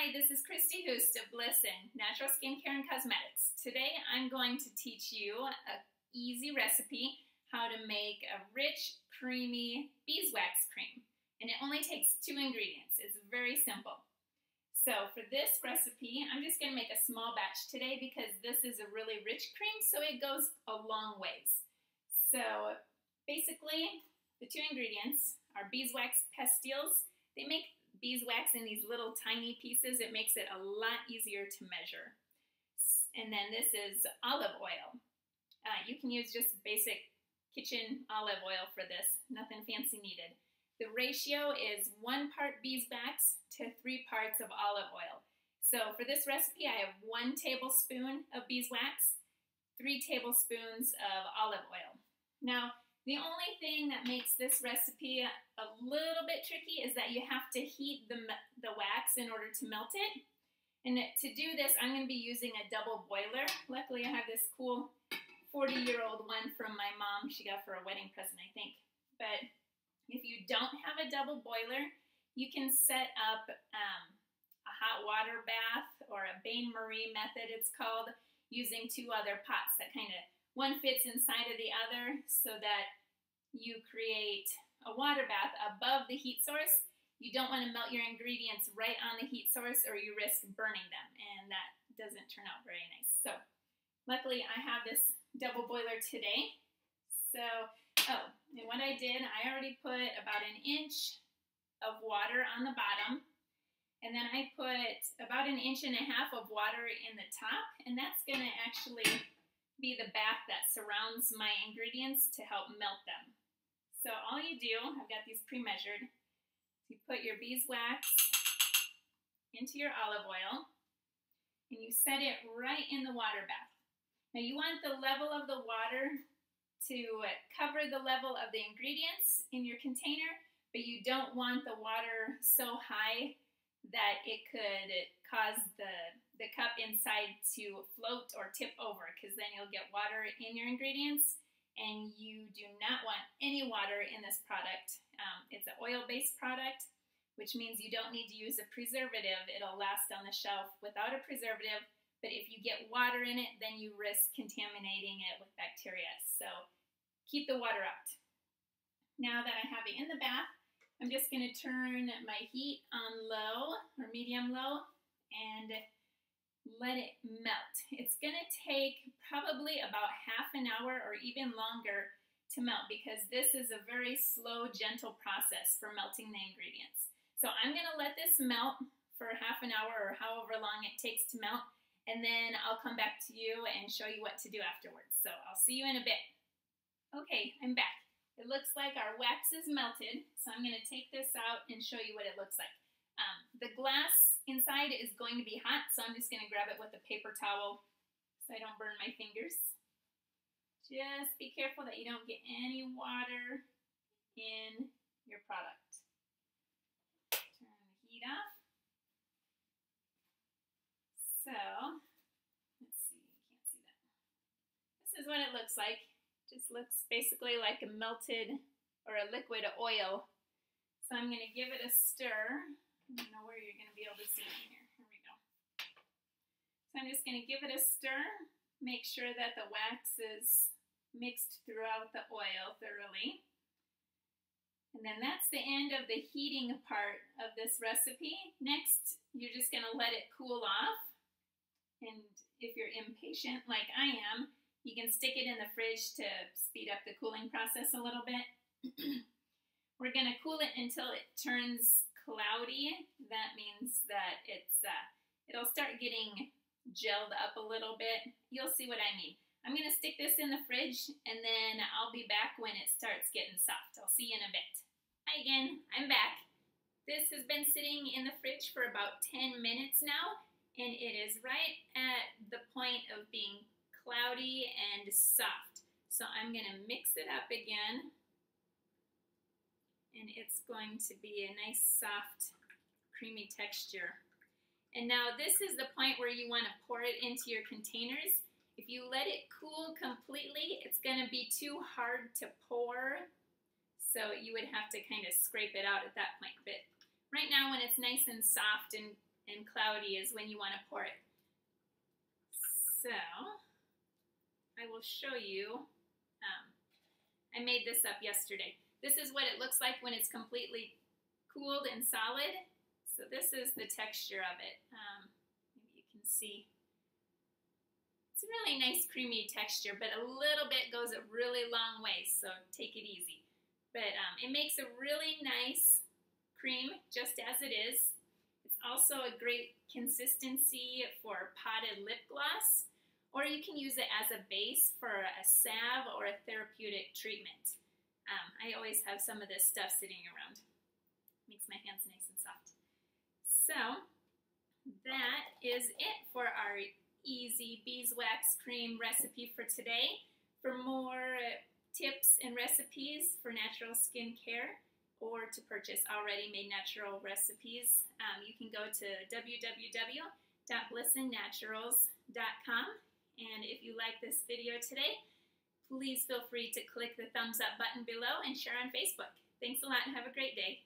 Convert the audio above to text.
Hi, this is Kristi Hust of Blissen, Natural Skincare and Cosmetics. Today I'm going to teach you an easy recipe how to make a rich, creamy beeswax cream. And it only takes 2 ingredients. It's very simple. So for this recipe, I'm just going to make a small batch today because this is a really rich cream, so it goes a long ways. So basically, the 2 ingredients are beeswax pastilles. They make beeswax in these little tiny pieces. It makes it a lot easier to measure. And then this is olive oil. You can use just basic kitchen olive oil for this, nothing fancy needed. The ratio is 1 part beeswax to 3 parts of olive oil. So for this recipe, I have 1 tablespoon of beeswax, 3 tablespoons of olive oil. Now, the only thing that makes this recipe a little bit tricky is that you have to heat the wax in order to melt it. And to do this, I'm going to be using a double boiler. Luckily, I have this cool 40-year-old one from my mom. She got for a wedding present, I think. But if you don't have a double boiler, you can set up a hot water bath, or a bain-marie method it's called, using 2 other pots that kind of one fits inside of the other so that you create a water bath above the heat source. You don't want to melt your ingredients right on the heat source or you risk burning them, and that doesn't turn out very nice. So luckily I have this double boiler today. So, and what I did, I already put about 1 inch of water on the bottom, and then I put about 1.5 inches of water in the top, and that's going to actually be the bath that surrounds my ingredients to help melt them. So all you do, I've got these pre-measured, you put your beeswax into your olive oil and you set it right in the water bath. Now you want the level of the water to cover the level of the ingredients in your container, but you don't want the water so high that it could cause the cup inside to float or tip over, because then you'll get water in your ingredients, and you do not want any water in this product. It's an oil-based product, which means you don't need to use a preservative. It'll last on the shelf without a preservative, but if you get water in it, then you risk contaminating it with bacteria. So keep the water out. Now that I have it in the bath, I'm just going to turn my heat on low or medium low and let it melt. It's going to take probably about half an hour or even longer to melt, because this is a very slow, gentle process for melting the ingredients. So I'm going to let this melt for half an hour or however long it takes to melt, and then I'll come back to you and show you what to do afterwards. So I'll see you in a bit. Okay, I'm back. It looks like our wax is melted, so I'm going to take this out and show you what it looks like. The glass inside is going to be hot, so I'm just going to grab it with a paper towel so I don't burn my fingers. Just be careful that you don't get any water in your product. Turn the heat off. So, let's see, you can't see that. This is what it looks like. Just looks basically like a melted or a liquid oil. So I'm going to give it a stir. I don't know where you're going to be able to see it here. Here we go. So I'm just going to give it a stir. Make sure that the wax is mixed throughout the oil thoroughly. And then that's the end of the heating part of this recipe. Next, you're just going to let it cool off. And if you're impatient like I am, you can stick it in the fridge to speed up the cooling process a little bit. We're going to cool it until it turns cloudy. That means that it'll start getting gelled up a little bit. You'll see what I mean. I'm going to stick this in the fridge, and then I'll be back when it starts getting soft. I'll see you in a bit. Hi again, I'm back. This has been sitting in the fridge for about 10 minutes now, and it is right at the point of being cloudy and soft. So I'm going to mix it up again, and it's going to be a nice soft creamy texture. And now this is the point where you want to pour it into your containers. If you let it cool completely, it's going to be too hard to pour, so you would have to kind of scrape it out at that point. But right now, when it's nice and soft and and cloudy is when you want to pour it. So I will show you. I made this up yesterday. This is what it looks like when it's completely cooled and solid. So this is the texture of it. Maybe you can see. It's a really nice creamy texture, but a little bit goes a really long way, so take it easy. But it makes a really nice cream just as it is. It's also a great consistency for potted lip gloss, or you can use it as a base for a salve or a therapeutic treatment. I always have some of this stuff sitting around. Makes my hands nice and soft. So that is it for our easy beeswax cream recipe for today. For more tips and recipes for natural skincare, or to purchase already made natural recipes, you can go to www.blissennaturals.com. And if you like this video today, please feel free to click the thumbs up button below and share on Facebook. Thanks a lot and have a great day.